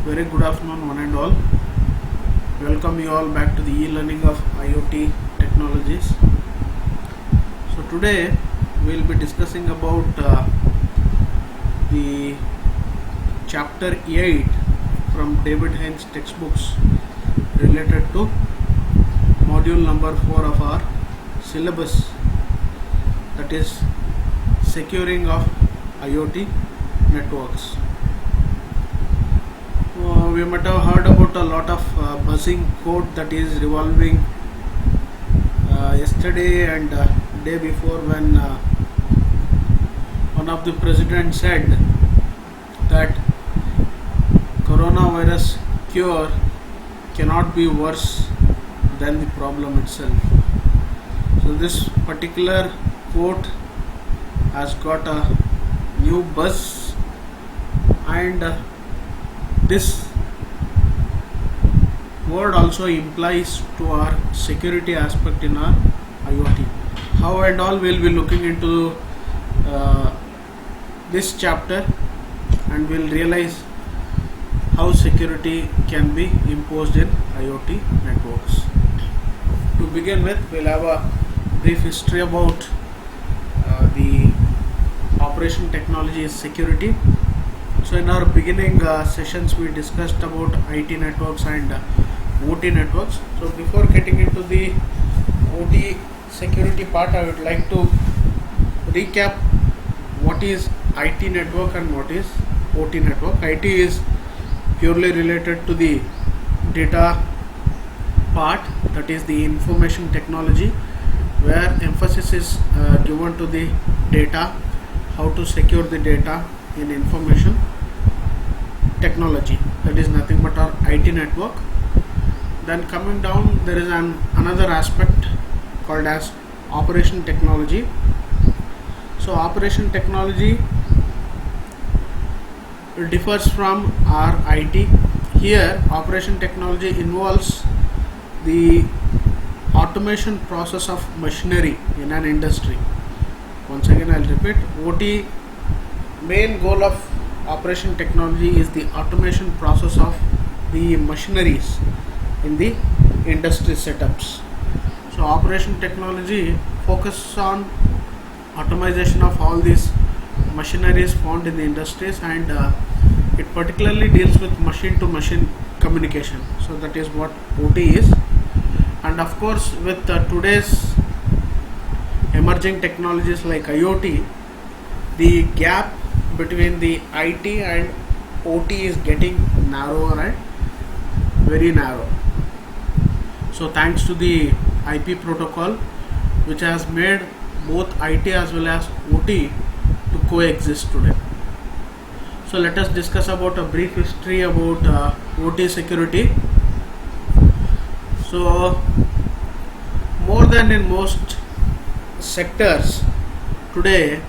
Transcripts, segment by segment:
Very good afternoon, one and all. Welcome you all back to the e-learning of IoT technologies. So today we'll be discussing about the chapter 8 from David Hines textbooks related to module number 4 of our syllabus, that is securing of IoT networks. We might have heard about a lot of buzzing code that is revolving yesterday and day before, when one of the presidents said that coronavirus cure cannot be worse than the problem itself. So this particular quote has got a new buzz, and this word also implies to our security aspect in our IoT. How and all we'll be looking into this chapter, and we'll realize how security can be imposed in IoT networks. To begin with, we'll have a brief history about the operation technology is security. So in our beginning sessions we discussed about IT networks and OT networks. So before getting into the OT security part, I would like to recap what is IT network and what is OT network. IT is purely related to the data part, that is the information technology, where emphasis is given to the data, how to secure the data in information technology, that is nothing but our IT network. Then coming down, there is another aspect called as operation technology. So operation technology differs from our IT. Here operation technology involves the automation process of machinery in an industry. Once again I'll repeat, OT main goal of operation technology is the automation process of the machineries in the industry setups. So operation technology focuses on automation of all these machineries found in the industries, and it particularly deals with machine to machine communication. So that is what OT is. And of course, with today's emerging technologies like IoT, the gap between the IT and OT is getting narrower and very narrow. So thanks to the IP protocol, which has made both IT as well as OT to coexist today. So let us discuss about a brief history about OT security. So more than in most sectors today,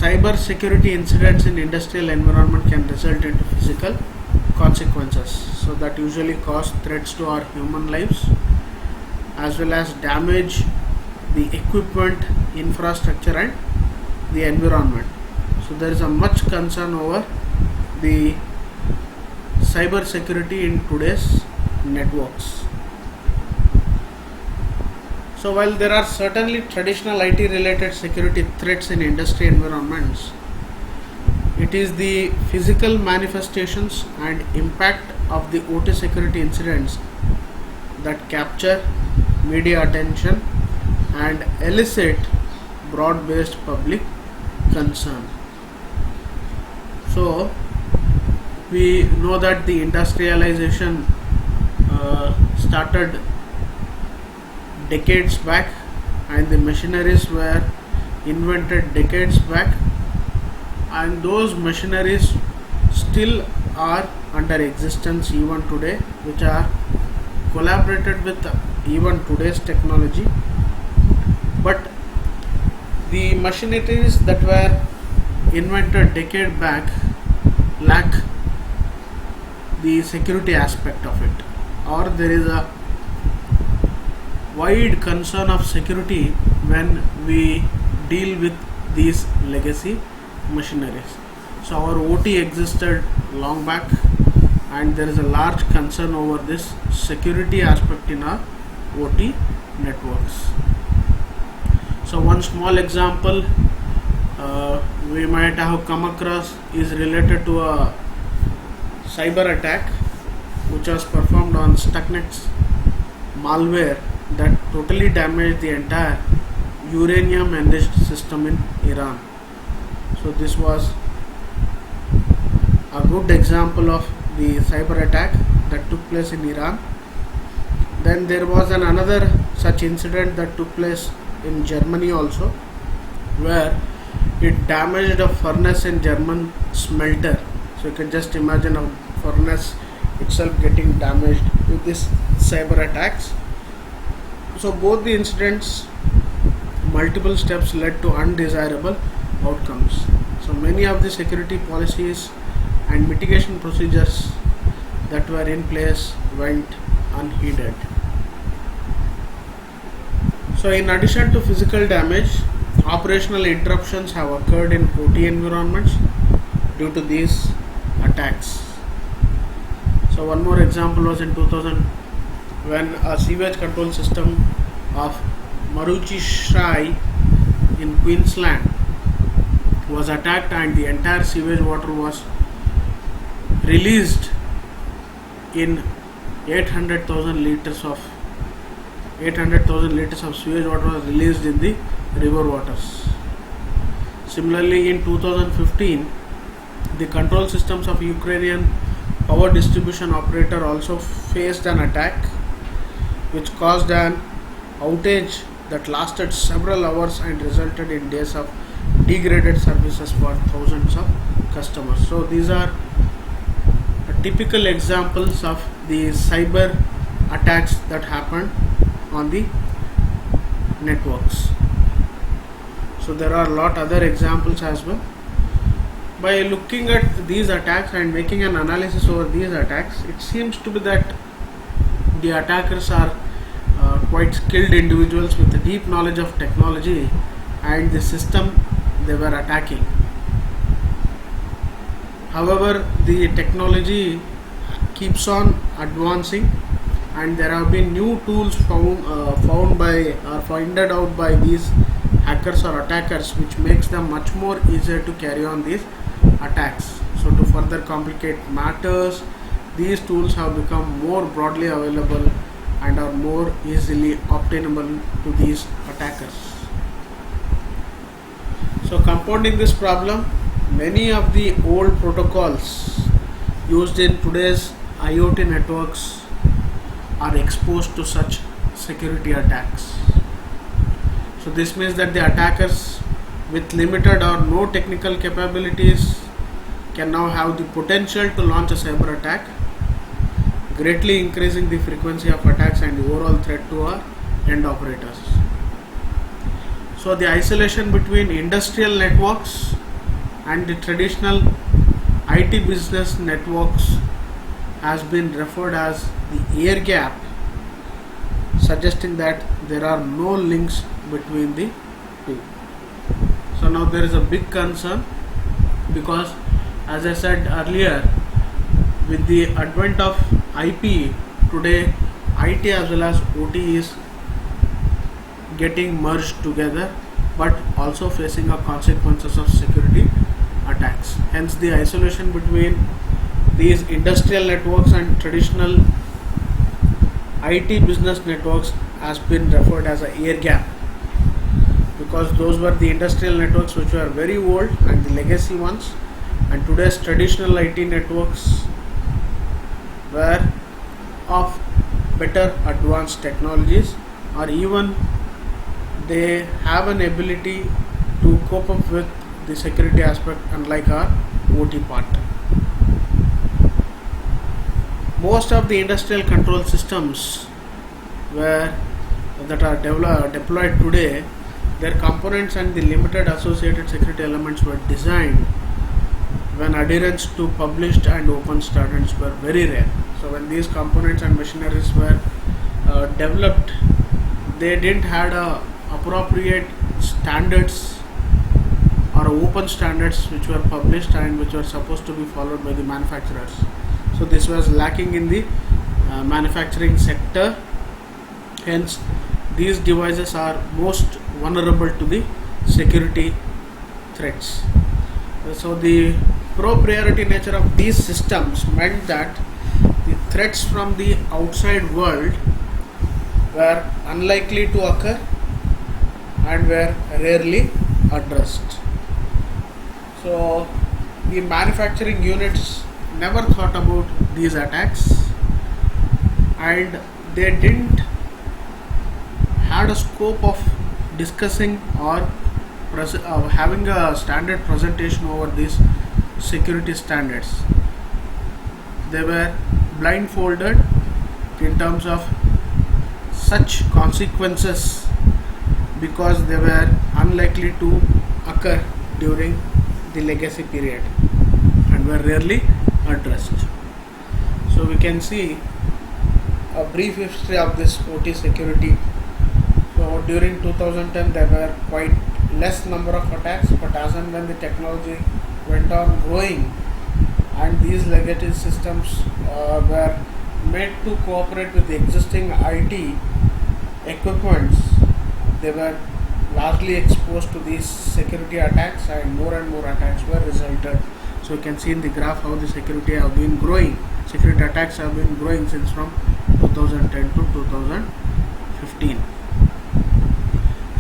cyber security incidents in industrial environment can result into physical consequences. So that usually cause threats to our human lives, as well as damage the equipment, infrastructure and the environment. So there is a much concern over the cyber security in today's networks. So while there are certainly traditional IT related security threats in industry environments, it is the physical manifestations and impact of the OT security incidents that capture media attention and elicit broad-based public concern. So we know that the industrialization started decades back, and the machineries were invented decades back, and those machineries still are under existence even today, which are collaborated with even today's technology. But the machineries that were invented decade back lack the security aspect of it, or there is a wide concern of security when we deal with these legacy machineries. So our OT existed long back, and there is a large concern over this security aspect in our OT networks. So one small example we might have come across is related to a cyber attack which was performed on Stuxnet malware that totally damaged the entire uranium enriched system in Iran. So this was a good example of the cyber attack that took place in Iran. Then there was another such incident that took place in Germany also, where it damaged a furnace in German smelter. So you can just imagine a furnace itself getting damaged with this cyber attacks. So both the incidents, multiple steps led to undesirable outcomes. So many of the security policies and mitigation procedures that were in place went unheeded. So in addition to physical damage, operational interruptions have occurred in OT environments due to these attacks. So one more example was in 2000 when a sewage control system of Maruchishrai in Queensland was attacked, and the entire sewage water was released in 800,000 liters of sewage water was released in the river waters. Similarly, in 2015, the control systems of Ukrainian power distribution operator also faced an attack which caused an outage that lasted several hours and resulted in days of degraded services for thousands of customers. So these are typical examples of the cyber attacks that happened on the networks. So there are a lot other examples as well. By looking at these attacks and making an analysis over these attacks, it seems to be that the attackers are quite skilled individuals with a deep knowledge of technology and the system they were attacking. However, the technology keeps on advancing, and there have been new tools found out by these hackers or attackers, which makes them much more easier to carry on these attacks. So to further complicate matters, these tools have become more broadly available and are more easily obtainable to these attackers. So compounding this problem, many of the old protocols used in today's IoT networks are exposed to such security attacks. So this means that the attackers with limited or no technical capabilities can now have the potential to launch a cyber attack, greatly increasing the frequency of attacks and the overall threat to our end operators. So the isolation between industrial networks and the traditional IT business networks has been referred as the air gap, suggesting that there are no links between the two. So now there is a big concern, because as I said earlier, with the advent of IP today, IT as well as OT is getting merged together, but also facing a consequences of security attacks. Hence the isolation between these industrial networks and traditional IT business networks has been referred as a air gap, because those were the industrial networks which were very old and the legacy ones, and today's traditional IT networks were of better advanced technologies, or even they have an ability to cope up with the security aspect, unlike our OT part. Most of the industrial control systems that are deployed today, their components and the limited associated security elements were designed when adherence to published and open standards were very rare. So when these components and machineries were developed, they didn't had appropriate standards or open standards which were published and which were supposed to be followed by the manufacturers. So this was lacking in the manufacturing sector. Hence, these devices are most vulnerable to the security threats. So the pro-priority nature of these systems meant that the threats from the outside world were unlikely to occur and were rarely addressed. So the manufacturing units never thought about these attacks, and they didn't had a scope of discussing or having a standard presentation over these security standards. They were blindfolded in terms of such consequences because they were unlikely to occur during the legacy period and were rarely addressed. So we can see a brief history of this OT security. So during 2010 there were quite less number of attacks, but as and when the technology went on growing and these legacy systems were made to cooperate with the existing IT equipments, they were largely exposed to these security attacks and more attacks were resulted. So you can see in the graph how the security attacks have been growing since from 2010 to 2015.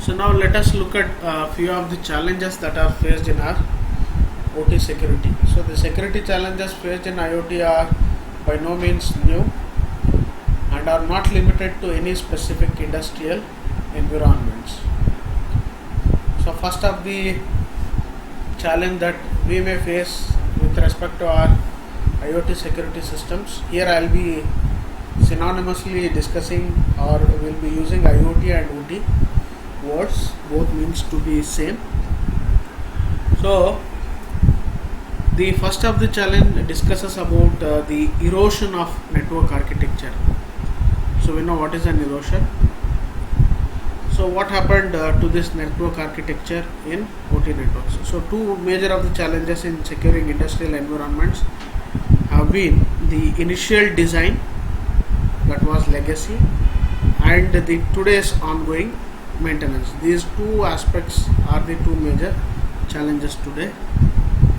So now let us look at a few of the challenges that are faced in our OT security. So the security challenges faced in IoT are by no means new and are not limited to any specific industrial environments. So first of the challenge that we may face with respect to our IoT security systems, here I will be synonymously discussing or will be using IoT and OT words, both means to be same. So the first of the challenge discusses about the erosion of network architecture. So we know what is an erosion. So what happened to this network architecture in OT networks? So two major of the challenges in securing industrial environments have been the initial design, that was legacy, and the today's ongoing maintenance. These two aspects are the two major challenges today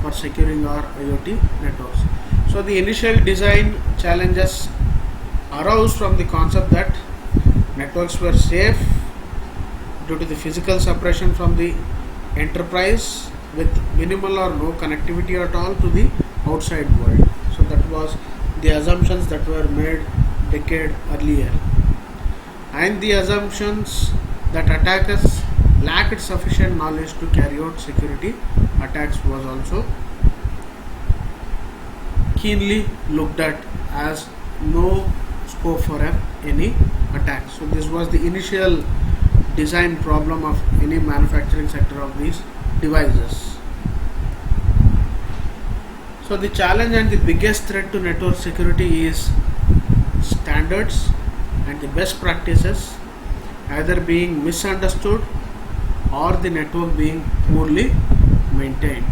for securing our IoT networks. So the initial design challenges arose from the concept that networks were safe due to the physical separation from the enterprise with minimal or no connectivity at all to the outside world. So that was the assumptions that were made decade earlier, and the assumptions that attackers lacked sufficient knowledge to carry out security attacks was also keenly looked at as no scope for any attack. So this was the initial design problem of any manufacturing sector of these devices. So the challenge and the biggest threat to network security is standards and the best practices either being misunderstood or the network being poorly maintained.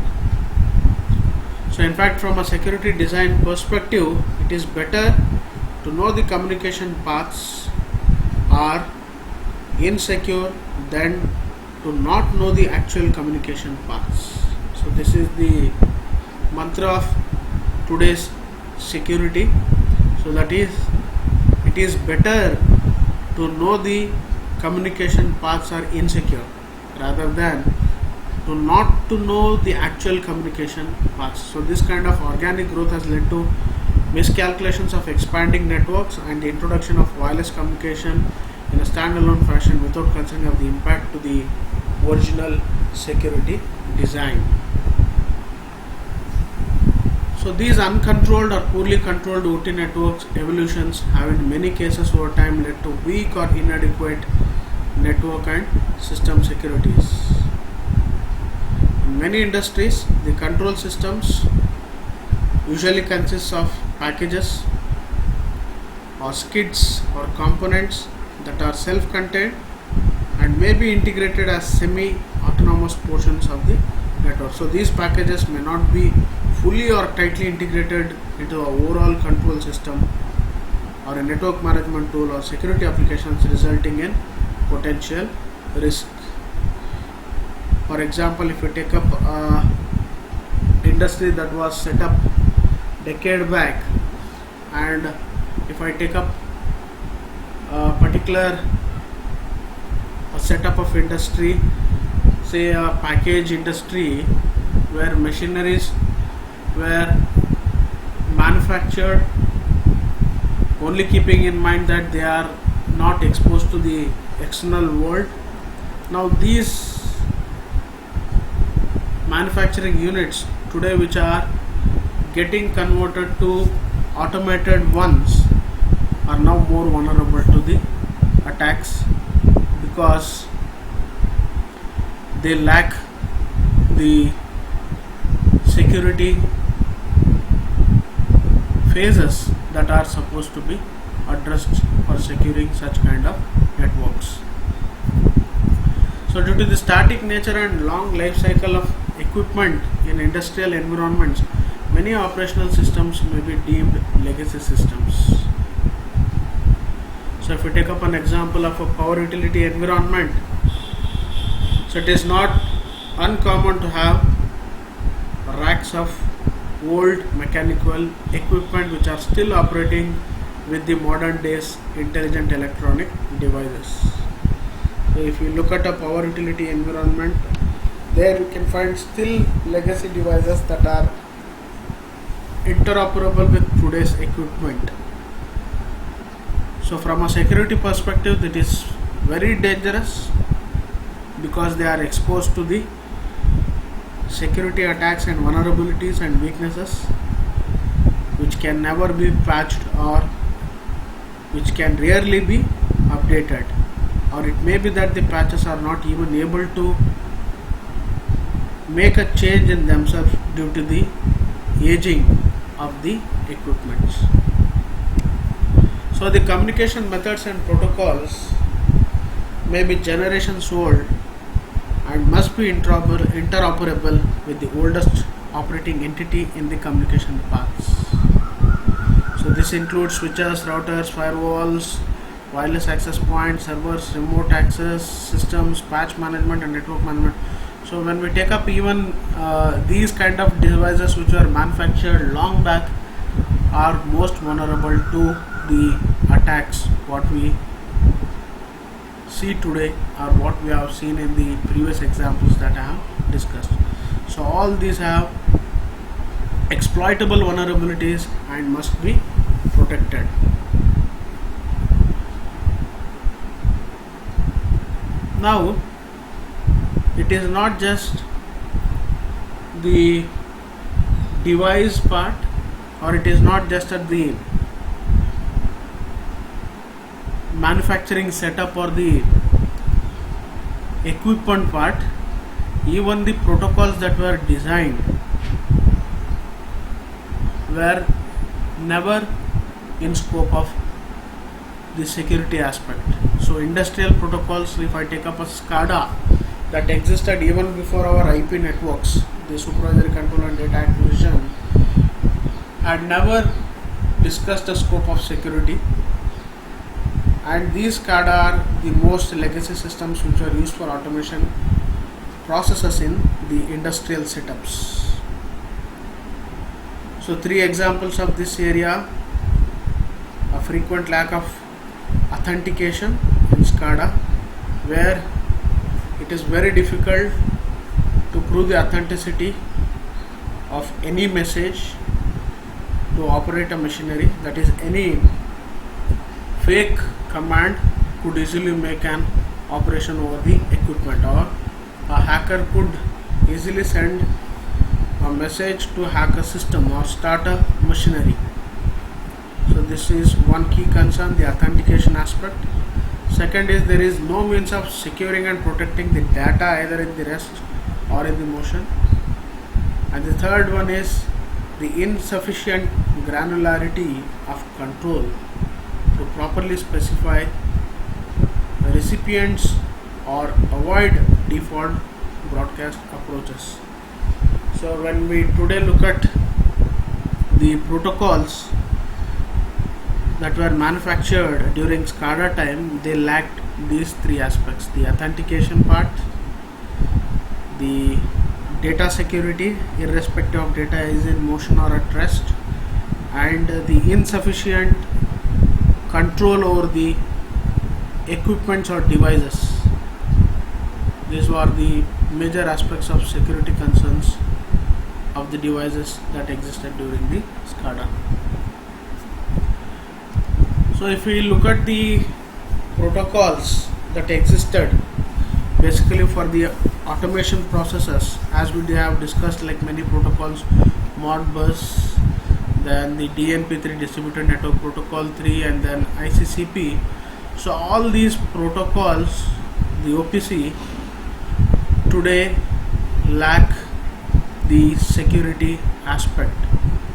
So in fact, from a security design perspective, it is better to know the communication paths are insecure than to not know the actual communication paths. So this is the mantra of today's security. So that is, it is better to know the communication paths are insecure rather than to not to know the actual communication paths. So this kind of organic growth has led to miscalculations of expanding networks and the introduction of wireless communication in a standalone fashion without considering of the impact to the original security design. So these uncontrolled or poorly controlled OT networks evolutions have in many cases over time led to weak or inadequate network and system securities. In many industries, the control systems usually consist of packages or skids or components that are self-contained and may be integrated as semi-autonomous portions of the network. So these packages may not be fully or tightly integrated into the overall control system or a network management tool or security applications, resulting in potential risk. For example, if you take up industry that was set up decade back, and if I take up a particular setup of industry, say a package industry where machineries were manufactured only keeping in mind that they are not exposed to the external world. Now these manufacturing units today, which are getting converted to automated ones, are now more vulnerable to the attacks because they lack the security phases that are supposed to be addressed for securing such kind of networks. So due to the static nature and long life cycle of equipment in industrial environments, many operational systems may be deemed legacy systems. So if we take up an example of a power utility environment, so it is not uncommon to have racks of old mechanical equipment which are still operating with the modern days intelligent electronic devices. So if you look at a power utility environment, there you can find still legacy devices that are interoperable with today's equipment. So from a security perspective, it is very dangerous because they are exposed to the security attacks and vulnerabilities and weaknesses which can never be patched or which can rarely be updated, or it may be that the patches are not even able to make a change in themselves due to the aging of the equipment. So the communication methods and protocols may be generations old and must be interoperable with the oldest operating entity in the communication paths. So this includes switches, routers, firewalls, wireless access points, servers, remote access systems, patch management and network management. So when we take up even these kind of devices which were manufactured long back are most vulnerable to the attacks what we see today or what we have seen in the previous examples that I have discussed. So all these have exploitable vulnerabilities and must be protected. Now it is not just the device part, or it is not just at the manufacturing setup or the equipment part, even the protocols that were designed were never in scope of the security aspect. So industrial protocols, if I take up a SCADA that existed even before our IP networks, the supervisory control and data acquisition, had never discussed the scope of security, and these SCADA are the most legacy systems which are used for automation processes in the industrial setups. So three examples of this area: a frequent lack of authentication in SCADA, where it is very difficult to prove the authenticity of any message to operate a machinery. That is, any fake command could easily make an operation over the equipment, or a hacker could easily send a message to hack a system or start a machinery. So this is one key concern, the authentication aspect. Second is there is no means of securing and protecting the data either in the rest or in the motion. And the third one is the insufficient granularity of control to properly specify the recipients or avoid default broadcast approaches. So when we today look at the protocols that were manufactured during SCADA time, they lacked these three aspects: the authentication part, the data security, irrespective of data is in motion or at rest, and the insufficient control over the equipments or devices. These were the major aspects of security concerns of the devices that existed during the SCADA. So if we look at the protocols that existed basically for the automation processes, as we have discussed, like many protocols, Modbus, then the DNP3 distributed network protocol 3, and then ICCP. So all these protocols, the OPC, today lack the security aspect.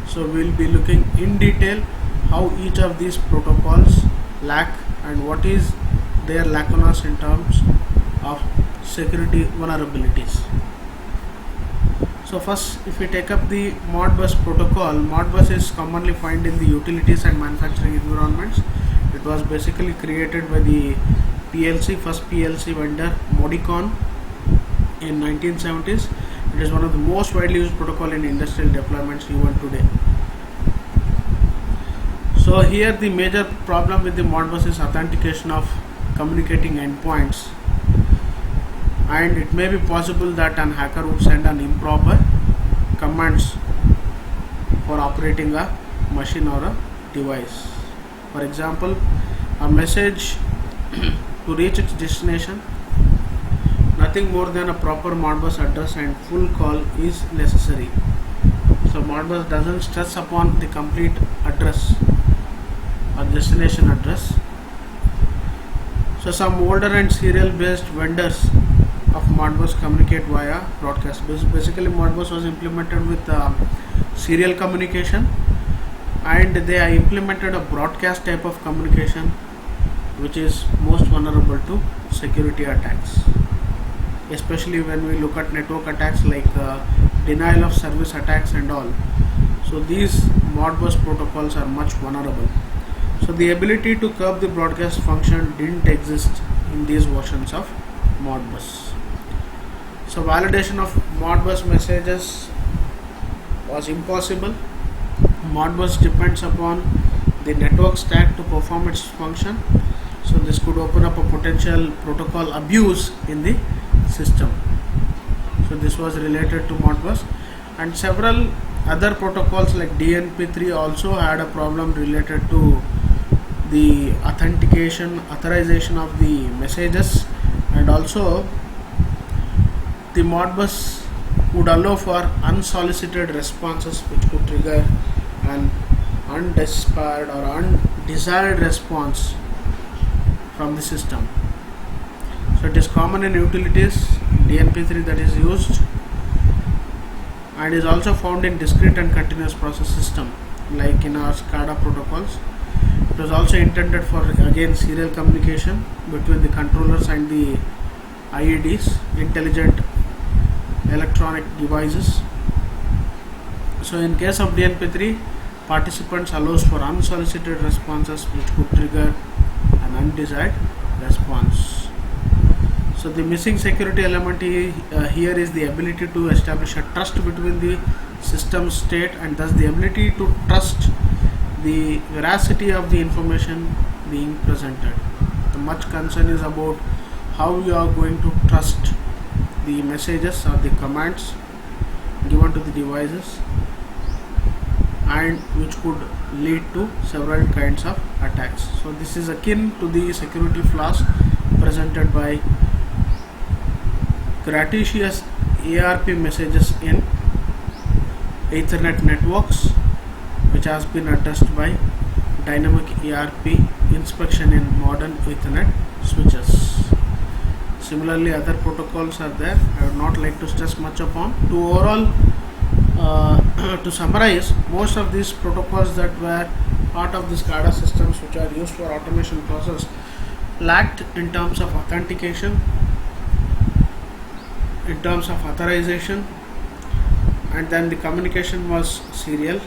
So we'll be looking in detail how each of these protocols lack and what is their lacunas in terms of security vulnerabilities. So first, if we take up the Modbus protocol, Modbus is commonly found in the utilities and manufacturing environments. It was basically created by the first PLC vendor Modicon in 1970s. It is one of the most widely used protocol in industrial deployments even today. So here the major problem with the Modbus is authentication of communicating endpoints, and it may be possible that an hacker would send an improper commands for operating a machine or a device. For example, a message to reach its destination, nothing more than a proper Modbus address and full call is necessary. So Modbus doesn't stress upon the complete address or destination address. So some older and serial based vendors of Modbus communicate via broadcast. Basically Modbus was implemented with serial communication, and they implemented a broadcast type of communication which is most vulnerable to security attacks, especially when we look at network attacks like denial of service attacks and all. So these Modbus protocols are much vulnerable. So the ability to curb the broadcast function didn't exist in these versions of Modbus. So validation of Modbus messages was impossible. Modbus depends upon the network stack to perform its function. So this could open up a potential protocol abuse in the system. So this was related to Modbus, and several other protocols like DNP3 also had a problem related to the authorization of the messages, and also the Modbus would allow for unsolicited responses which could trigger an undesired or undesired response from the system. So it is common in utilities, DNP3 that is used, and is also found in discrete and continuous process system like in our SCADA protocols. It was also intended for again serial communication between the controllers and the IEDs, intelligent electronic devices. So in case of DNP3, participants allows for unsolicited responses which could trigger an undesired response. So the missing security element here is the ability to establish a trust between the system state, and thus the ability to trust the veracity of the information being presented. The much concern is about how you are going to trust the messages or the commands given to the devices, and which could lead to several kinds of attacks. So this is akin to the security flaws presented by gratuitous ARP messages in Ethernet networks, which has been addressed by dynamic ARP inspection in modern Ethernet switches. Similarly, other protocols are there. I would not like to stress much upon. To summarize, most of these protocols that were part of the SCADA systems which are used for automation process lacked in terms of authentication, in terms of authorization, and then the communication was serial,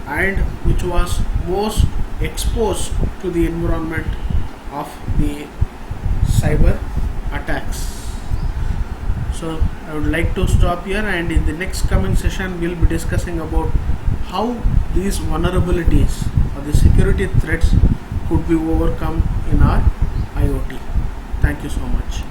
and which was most exposed to the environment of the cyber attacks. So I would like to stop here, and in the next coming session we'll be discussing about how these vulnerabilities or the security threats could be overcome in our IoT. Thank you so much.